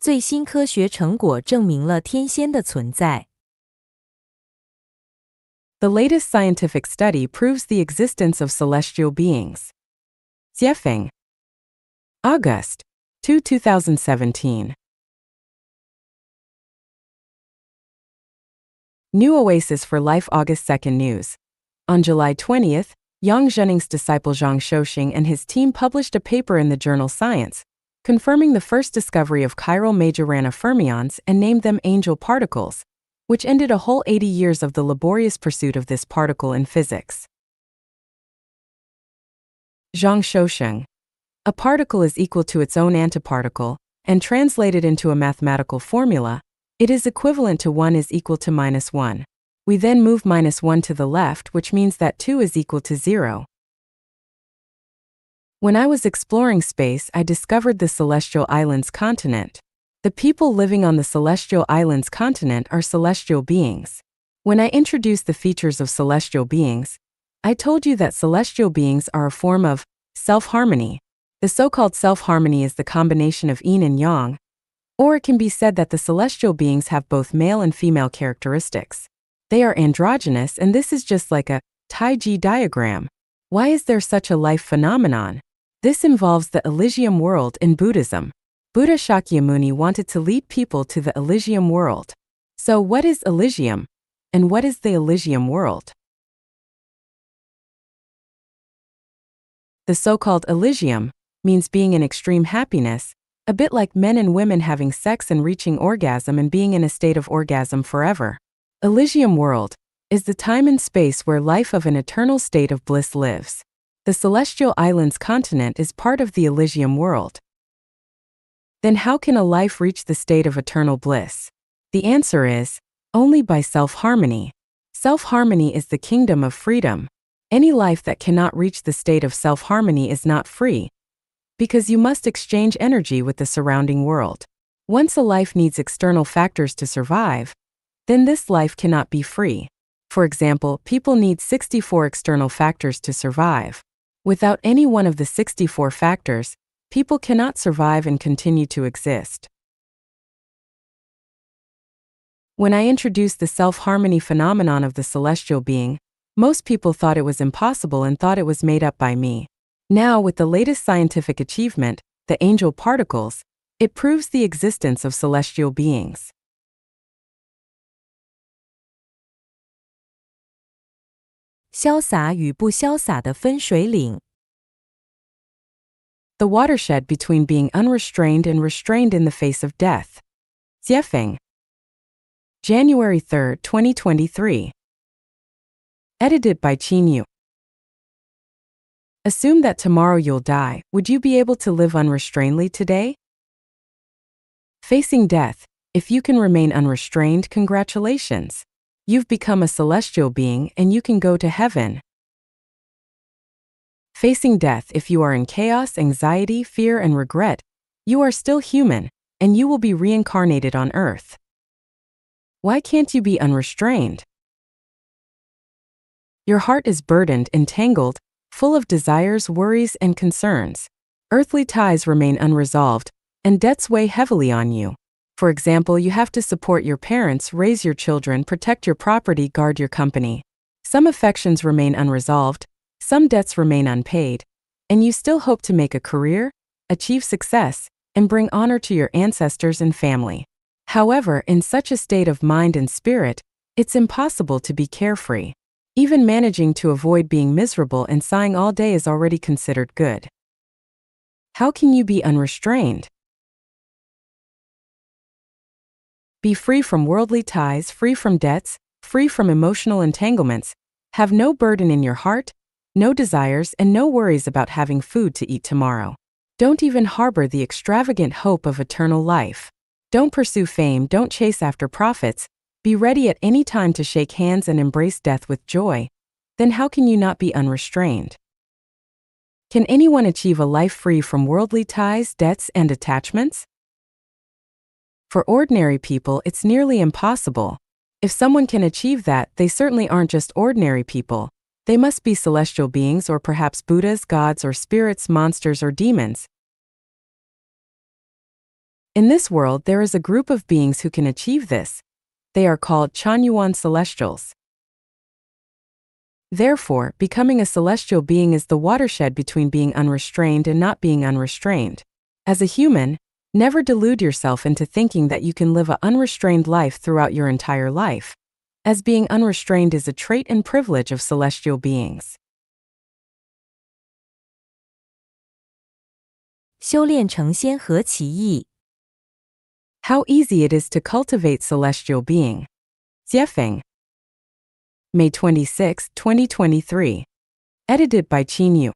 最新科学成果证明了天仙的存在。The latest scientific study proves the existence of celestial beings. Jiefeng. August 2, 2017. New Oasis for Life August 2nd News. On July 20th, Yang Zhening's disciple Zhang Shoxing and his team published a paper in the journal Science, confirming the first discovery of chiral Majorana fermions and named them angel particles, which ended a whole 80 years of the laborious pursuit of this particle in physics. Zhang Shoxing. A particle is equal to its own antiparticle, and translated into a mathematical formula, it is equivalent to 1 is equal to -1. We then move -1 to the left, which means that 2 is equal to 0. When I was exploring space, I discovered the Celestial Islands continent. The people living on the Celestial Islands continent are celestial beings. When I introduced the features of celestial beings, I told you that celestial beings are a form of self-harmony. The so-called self-harmony is the combination of yin and yang, or it can be said that the celestial beings have both male and female characteristics. They are androgynous, and this is just like a Taiji diagram. Why is there such a life phenomenon? This involves the Elysium world in Buddhism. Buddha Shakyamuni wanted to lead people to the Elysium world. So what is Elysium? And what is the Elysium world? The so-called Elysium means being in extreme happiness, a bit like men and women having sex and reaching orgasm and being in a state of orgasm forever. Elysium world is the time and space where life of an eternal state of bliss lives. The Celestial Islands continent is part of the Elysium world. Then how can a life reach the state of eternal bliss? The answer is, only by self-harmony. Self-harmony is the kingdom of freedom. Any life that cannot reach the state of self-harmony is not free, because you must exchange energy with the surrounding world. Once a life needs external factors to survive, then this life cannot be free. For example, people need 64 external factors to survive. Without any one of the 64 factors, people cannot survive and continue to exist. When I introduced the self-harmony phenomenon of the celestial being, most people thought it was impossible and thought it was made up by me. Now, with the latest scientific achievement, the angel particles, it proves the existence of celestial beings. 潇洒与不潇洒的分水岭。The watershed between being unrestrained and restrained in the face of death. Jiefeng. January 3, 2023. Edited by Qin Yu. Assume that tomorrow you'll die. Would you be able to live unrestrainedly today? Facing death. If you can remain unrestrained, congratulations. You've become a celestial being and you can go to heaven. Facing death. If you are in chaos, anxiety, fear, and regret, you are still human, and you will be reincarnated on earth. Why can't you be unrestrained? Your heart is burdened, entangled, full of desires, worries, and concerns. Earthly ties remain unresolved, and debts weigh heavily on you. For example, you have to support your parents, raise your children, protect your property, guard your company. Some affections remain unresolved, some debts remain unpaid, and you still hope to make a career, achieve success, and bring honor to your ancestors and family. However, in such a state of mind and spirit, it's impossible to be carefree. Even managing to avoid being miserable and sighing all day is already considered good. How can you be unrestrained? Be free from worldly ties, free from debts, free from emotional entanglements, have no burden in your heart, no desires, and no worries about having food to eat tomorrow. Don't even harbor the extravagant hope of eternal life. Don't pursue fame, don't chase after profits, be ready at any time to shake hands and embrace death with joy. Then how can you not be unrestrained? Can anyone achieve a life free from worldly ties, debts, and attachments? For ordinary people, it's nearly impossible. If someone can achieve that, they certainly aren't just ordinary people. They must be celestial beings or perhaps Buddhas, gods, or spirits, monsters, or demons. In this world, there is a group of beings who can achieve this. They are called Chanyuan celestials. Therefore, becoming a celestial being is the watershed between being unrestrained and not being unrestrained. As a human, never delude yourself into thinking that you can live an unrestrained life throughout your entire life, as being unrestrained is a trait and privilege of celestial beings. 修炼成仙何其易 How easy it is to cultivate celestial being. Jiefeng. May 26, 2023. Edited by Qin Yu.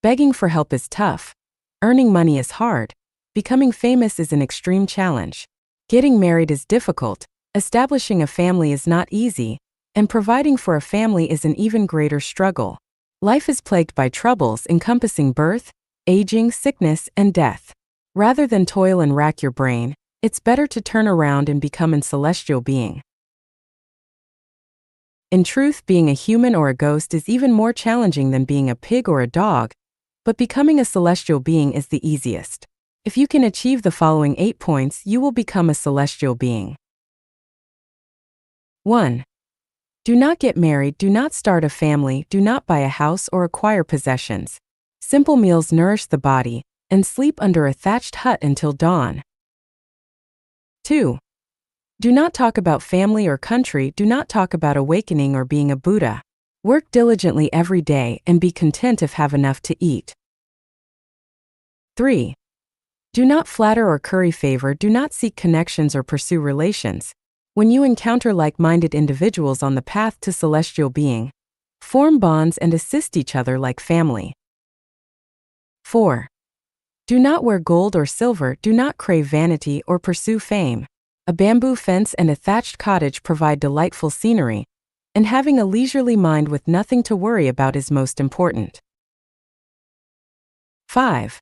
Begging for help is tough. Earning money is hard. Becoming famous is an extreme challenge. Getting married is difficult. Establishing a family is not easy. And providing for a family is an even greater struggle. Life is plagued by troubles encompassing birth, aging, sickness, and death. Rather than toil and rack your brain, it's better to turn around and become a celestial being. In truth, being a human or a ghost is even more challenging than being a pig or a dog, but becoming a celestial being is the easiest. If you can achieve the following 8 points, you will become a celestial being. 1. Do not get married, do not start a family, do not buy a house or acquire possessions. Simple meals nourish the body, and sleep under a thatched hut until dawn. 2. Do not talk about family or country, do not talk about awakening or being a Buddha. Work diligently every day and be content if have enough to eat. 3. Do not flatter or curry favor, do not seek connections or pursue relations. When you encounter like-minded individuals on the path to celestial being, form bonds and assist each other like family. 4. Do not wear gold or silver, do not crave vanity or pursue fame. A bamboo fence and a thatched cottage provide delightful scenery, and having a leisurely mind with nothing to worry about is most important. 5.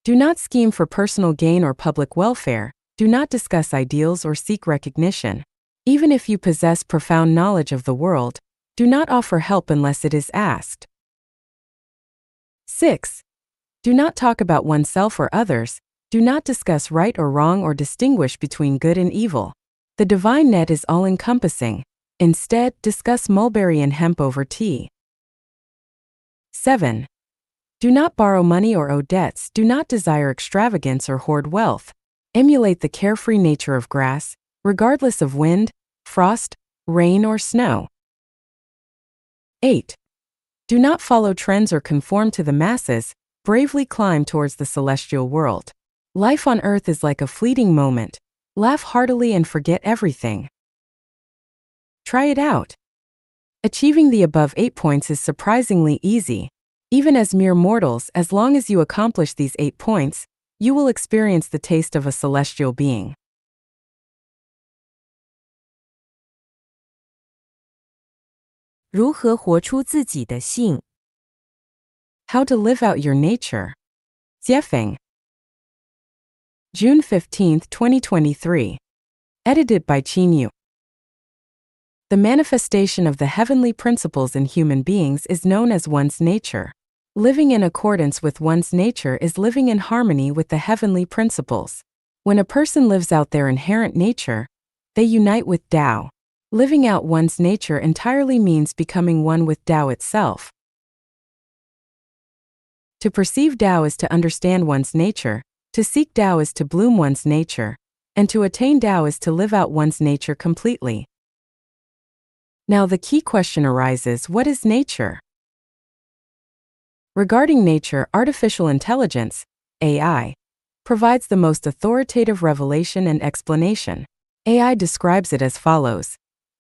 Do not scheme for personal gain or public welfare, do not discuss ideals or seek recognition. Even if you possess profound knowledge of the world, do not offer help unless it is asked. 6. Do not talk about oneself or others, do not discuss right or wrong or distinguish between good and evil. The divine net is all-encompassing. Instead, discuss mulberry and hemp over tea. 7. Do not borrow money or owe debts, do not desire extravagance or hoard wealth. Emulate the carefree nature of grass, regardless of wind, frost, rain, or snow. 8. Do not follow trends or conform to the masses, bravely climb towards the celestial world. Life on earth is like a fleeting moment. Laugh heartily and forget everything. Try it out. Achieving the above 8 points is surprisingly easy. Even as mere mortals, as long as you accomplish these 8 points, you will experience the taste of a celestial being. 如何活出自己的性 How to live out your nature. Jiefeng. June 15, 2023. Edited by Qin Yu. The manifestation of the heavenly principles in human beings is known as one's nature. Living in accordance with one's nature is living in harmony with the heavenly principles. When a person lives out their inherent nature, they unite with Tao. Living out one's nature entirely means becoming one with Tao itself. To perceive Tao is to understand one's nature, to seek Tao is to bloom one's nature, and to attain Tao is to live out one's nature completely. Now the key question arises, what is nature? Regarding nature, artificial intelligence, AI, provides the most authoritative revelation and explanation. AI describes it as follows.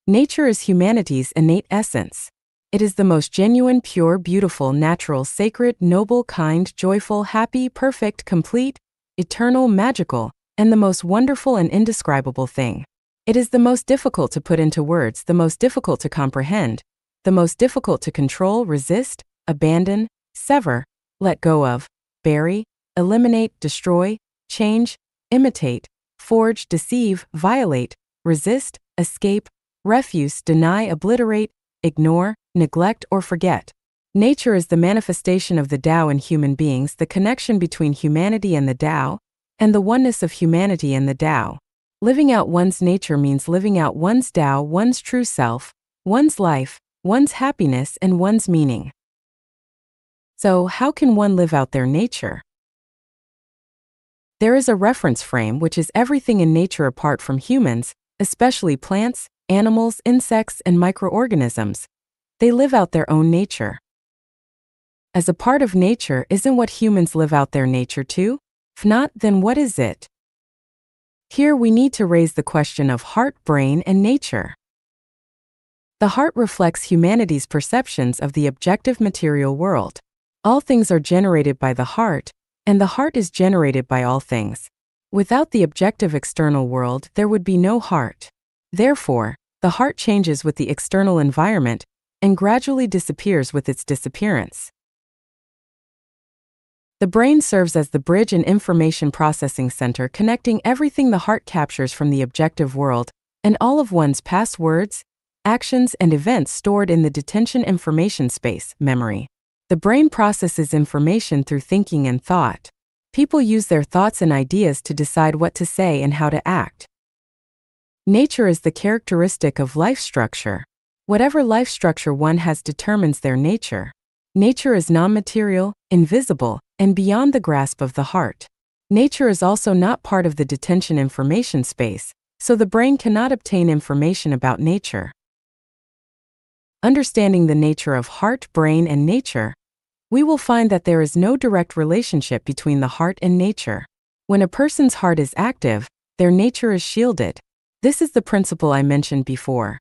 Nature is humanity's innate essence. It is the most genuine, pure, beautiful, natural, sacred, noble, kind, joyful, happy, perfect, complete, eternal, magical, and the most wonderful and indescribable thing. It is the most difficult to put into words, the most difficult to comprehend, the most difficult to control, resist, abandon, sever, let go of, bury, eliminate, destroy, change, imitate, forge, deceive, violate, resist, escape, refuse, deny, obliterate, ignore, neglect, or forget. Nature is the manifestation of the Tao in human beings, the connection between humanity and the Tao, and the oneness of humanity and the Tao. Living out one's nature means living out one's Tao, one's true self, one's life, one's happiness, and one's meaning. So, how can one live out their nature? There is a reference frame, which is everything in nature apart from humans, especially plants, animals, insects, and microorganisms. They live out their own nature. As a part of nature, isn't what humans live out their nature too? If not, then what is it? Here we need to raise the question of heart, brain, and nature. The heart reflects humanity's perceptions of the objective material world. All things are generated by the heart, and the heart is generated by all things. Without the objective external world, there would be no heart. Therefore, the heart changes with the external environment and gradually disappears with its disappearance. The brain serves as the bridge and information processing center connecting everything the heart captures from the objective world and all of one's past words, actions, and events stored in the detention information space, memory. The brain processes information through thinking and thought. People use their thoughts and ideas to decide what to say and how to act. Nature is the characteristic of life structure. Whatever life structure one has determines their nature. Nature is non-material, invisible, and beyond the grasp of the heart. Nature is also not part of the detention information space, so the brain cannot obtain information about nature. Understanding the nature of heart, brain, and nature, we will find that there is no direct relationship between the heart and nature. When a person's heart is active, their nature is shielded. This is the principle I mentioned before.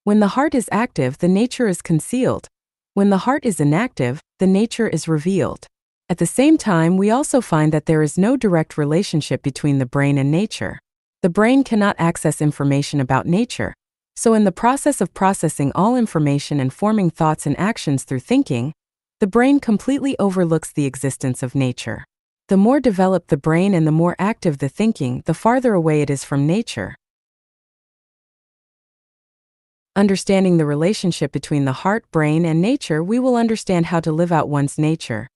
When the heart is active, the nature is concealed. When the heart is inactive, the nature is revealed. At the same time, we also find that there is no direct relationship between the brain and nature. The brain cannot access information about nature, so in the process of processing all information and forming thoughts and actions through thinking, the brain completely overlooks the existence of nature. The more developed the brain and the more active the thinking, the farther away it is from nature. Understanding the relationship between the heart, brain, and nature, we will understand how to live out one's nature.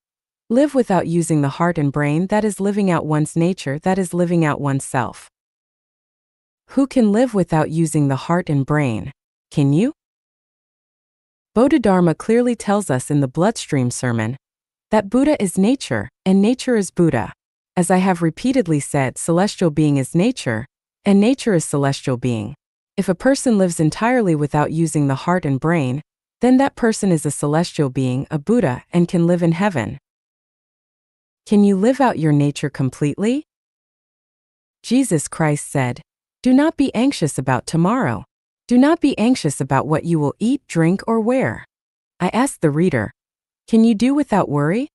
Live without using the heart and brain, that is living out one's nature, that is living out oneself. Who can live without using the heart and brain? Can you? Bodhidharma clearly tells us in the Bloodstream sermon that Buddha is nature, and nature is Buddha. As I have repeatedly said, celestial being is nature, and nature is celestial being. If a person lives entirely without using the heart and brain, then that person is a celestial being, a Buddha, and can live in heaven. Can you live out your nature completely? Jesus Christ said, "Do not be anxious about tomorrow. Do not be anxious about what you will eat, drink, or wear." I ask the reader, can you do without worry?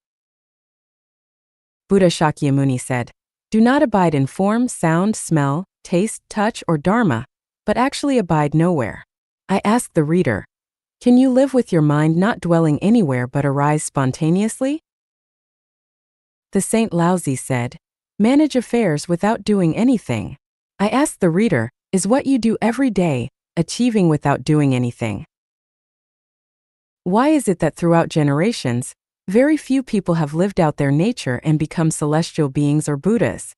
Buddha Shakyamuni said, "Do not abide in form, sound, smell, taste, touch, or dharma, but actually abide nowhere." I ask the reader, can you live with your mind not dwelling anywhere but arise spontaneously? The Saint Laozi said, "Manage affairs without doing anything." I ask the reader, is what you do every day, achieving without doing anything? Why is it that throughout generations, very few people have lived out their nature and become celestial beings or Buddhas?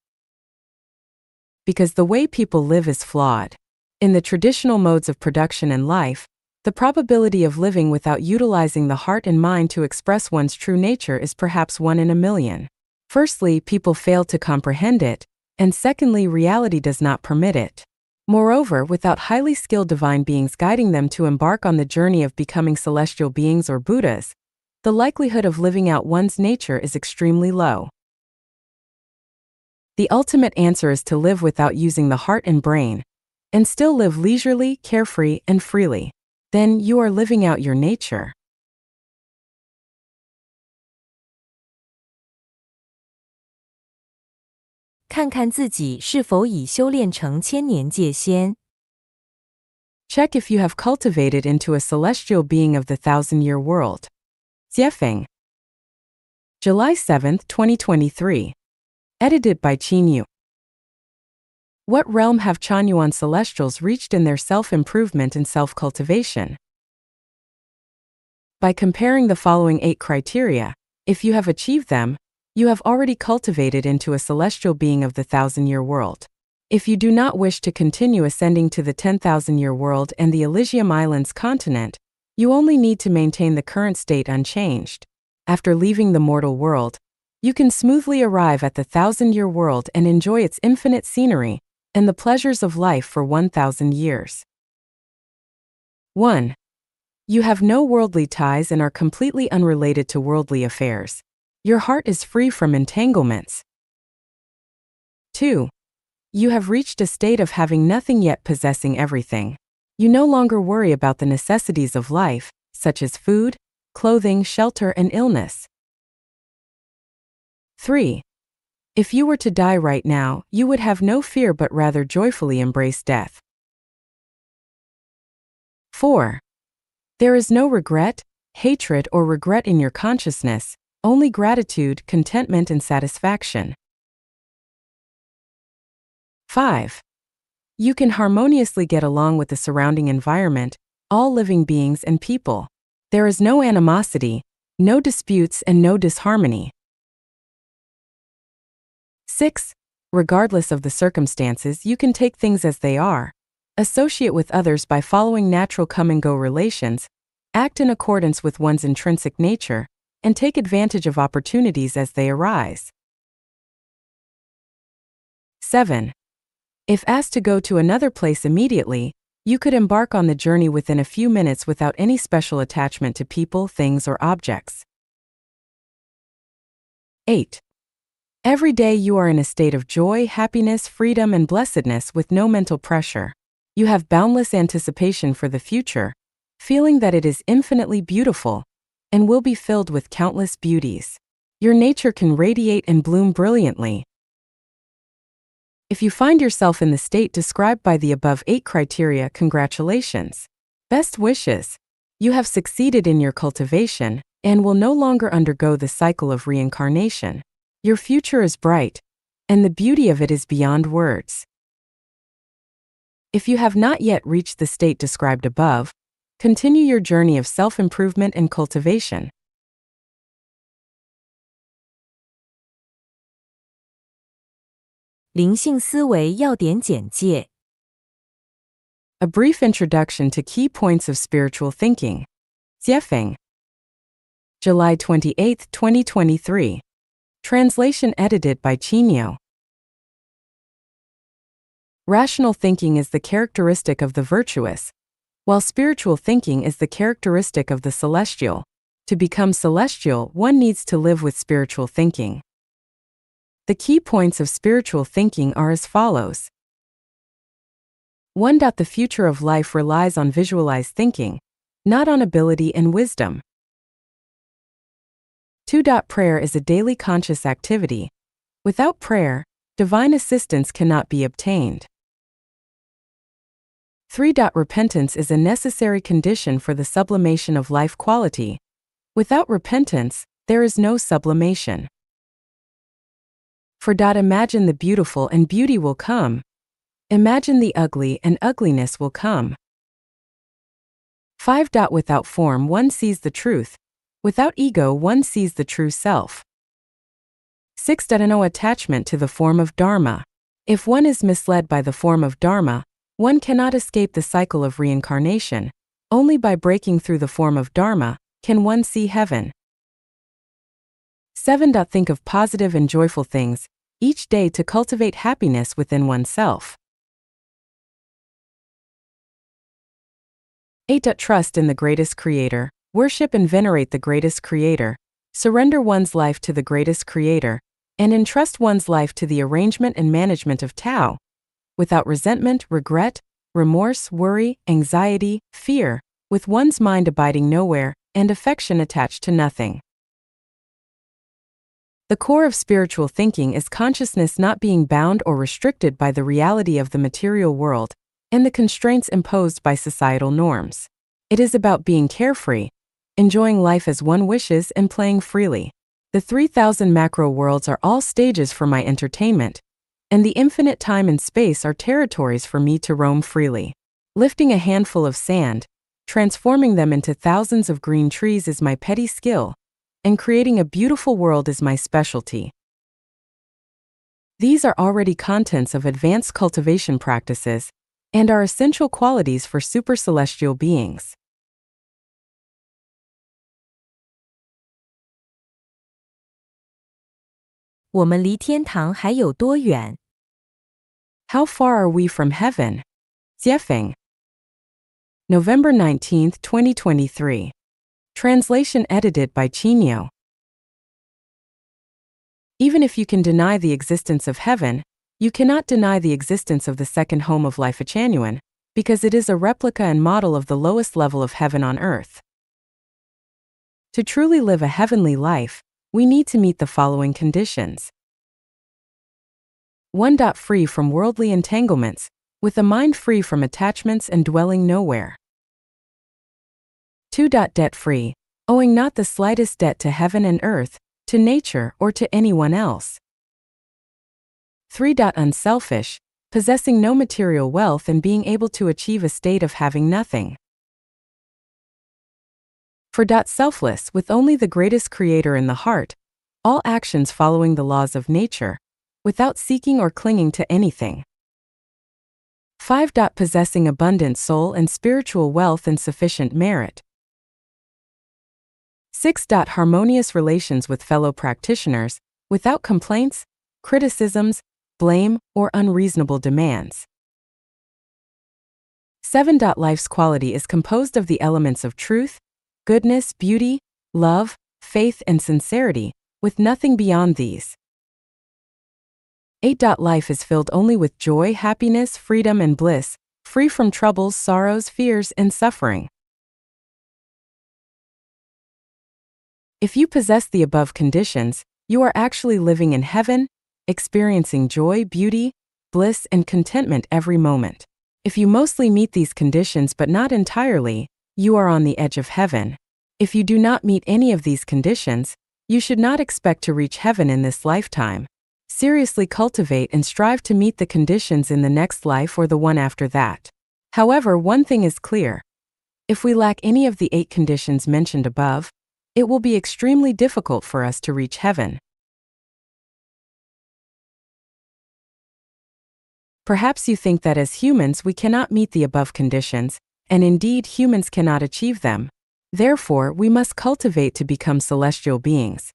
Because the way people live is flawed. In the traditional modes of production and life, the probability of living without utilizing the heart and mind to express one's true nature is perhaps 1 in a million. Firstly, people fail to comprehend it, and secondly, reality does not permit it. Moreover, without highly skilled divine beings guiding them to embark on the journey of becoming celestial beings or Buddhas, the likelihood of living out one's nature is extremely low. The ultimate answer is to live without using the heart and brain, and still live leisurely, carefree, and freely. Then you are living out your nature. 看看自己是否已修炼成千年界仙。 Check if you have cultivated into a celestial being of the 1,000-year world. Jiefeng. July 7, 2023. Edited by Qin Yu. What realm have Chanyuan celestials reached in their self-improvement and self-cultivation? By comparing the following 8 criteria, if you have achieved them, you have already cultivated into a celestial being of the 1,000-year world. If you do not wish to continue ascending to the 10,000-year world and the Elysium Islands continent, you only need to maintain the current state unchanged. After leaving the mortal world, you can smoothly arrive at the 1,000-year world and enjoy its infinite scenery and the pleasures of life for 1,000 years. 1. You have no worldly ties and are completely unrelated to worldly affairs. Your heart is free from entanglements. 2. You have reached a state of having nothing yet possessing everything. You no longer worry about the necessities of life, such as food, clothing, shelter, and illness. 3. If you were to die right now, you would have no fear but rather joyfully embrace death. 4. There is no regret, hatred, or regret in your consciousness, only gratitude, contentment, and satisfaction. 5. You can harmoniously get along with the surrounding environment, all living beings and people. There is no animosity, no disputes, and no disharmony. 6. Regardless of the circumstances, you can take things as they are, associate with others by following natural come-and-go relations, act in accordance with one's intrinsic nature, and take advantage of opportunities as they arise. 7. If asked to go to another place immediately, you could embark on the journey within a few minutes without any special attachment to people, things, or objects. 8. Every day you are in a state of joy, happiness, freedom, and blessedness with no mental pressure. You have boundless anticipation for the future, feeling that it is infinitely beautiful, and will be filled with countless beauties. Your nature can radiate and bloom brilliantly. If you find yourself in the state described by the above 8 criteria, congratulations. Best wishes. You have succeeded in your cultivation, and will no longer undergo the cycle of reincarnation. Your future is bright, and the beauty of it is beyond words. If you have not yet reached the state described above, continue your journey of self-improvement and cultivation. A brief introduction to key points of spiritual thinking. Jiefeng. July 28, 2023. Translation edited by Chinyo. Rational thinking is the characteristic of the virtuous, while spiritual thinking is the characteristic of the celestial. To become celestial, one needs to live with spiritual thinking. The key points of spiritual thinking are as follows. 1. The future of life relies on visualized thinking, not on ability and wisdom. 2. Prayer is a daily conscious activity. Without prayer, divine assistance cannot be obtained. 3. Repentance is a necessary condition for the sublimation of life quality. Without repentance, there is no sublimation. 4. Imagine the beautiful and beauty will come. Imagine the ugly and ugliness will come. 5. Without form one sees the truth. Without ego one sees the true self. 6. No attachment to the form of Dharma. If one is misled by the form of Dharma, one cannot escape the cycle of reincarnation. Only by breaking through the form of Dharma can one see heaven. 7. Think of positive and joyful things each day to cultivate happiness within oneself. 8. Trust in the greatest creator. Worship and venerate the greatest creator. Surrender one's life to the greatest creator, and entrust one's life to the arrangement and management of Tao, without resentment, regret, remorse, worry, anxiety, fear, with one's mind abiding nowhere, and affection attached to nothing. The core of spiritual thinking is consciousness not being bound or restricted by the reality of the material world and the constraints imposed by societal norms. It is about being carefree, enjoying life as one wishes, and playing freely. The 3,000 macro worlds are all stages for my entertainment, and the infinite time and space are territories for me to roam freely. Lifting a handful of sand, transforming them into thousands of green trees is my petty skill, and creating a beautiful world is my specialty. These are already contents of advanced cultivation practices and are essential qualities for supercelestial beings. 我们离天堂还有多远？ How far are we from heaven? Jiefeng. November 19, 2023. Translation edited by Chinyo. Even if you can deny the existence of heaven, you cannot deny the existence of the second home of life Echanuan, because it is a replica and model of the lowest level of heaven on earth. To truly live a heavenly life, we need to meet the following conditions. 1. Free from worldly entanglements, with a mind free from attachments and dwelling nowhere. 2. Debt-free, owing not the slightest debt to heaven and earth, to nature, or to anyone else. 3. Unselfish, possessing no material wealth and being able to achieve a state of having nothing. 4. Selfless, with only the greatest creator in the heart, all actions following the laws of nature, without seeking or clinging to anything. 5. Possessing abundant soul and spiritual wealth and sufficient merit. 6. Harmonious relations with fellow practitioners, without complaints, criticisms, blame, or unreasonable demands. 7. Life's quality is composed of the elements of truth, goodness, beauty, love, faith, and sincerity, with nothing beyond these. 8. Life is filled only with joy, happiness, freedom, and bliss, free from troubles, sorrows, fears, and suffering. If you possess the above conditions, you are actually living in heaven, experiencing joy, beauty, bliss, and contentment every moment. If you mostly meet these conditions but not entirely, you are on the edge of heaven. If you do not meet any of these conditions, you should not expect to reach heaven in this lifetime. Seriously cultivate and strive to meet the conditions in the next life or the one after that. However, one thing is clear. If we lack any of the 8 conditions mentioned above, it will be extremely difficult for us to reach heaven. Perhaps you think that as humans we cannot meet the above conditions, and indeed humans cannot achieve them. Therefore, we must cultivate to become celestial beings.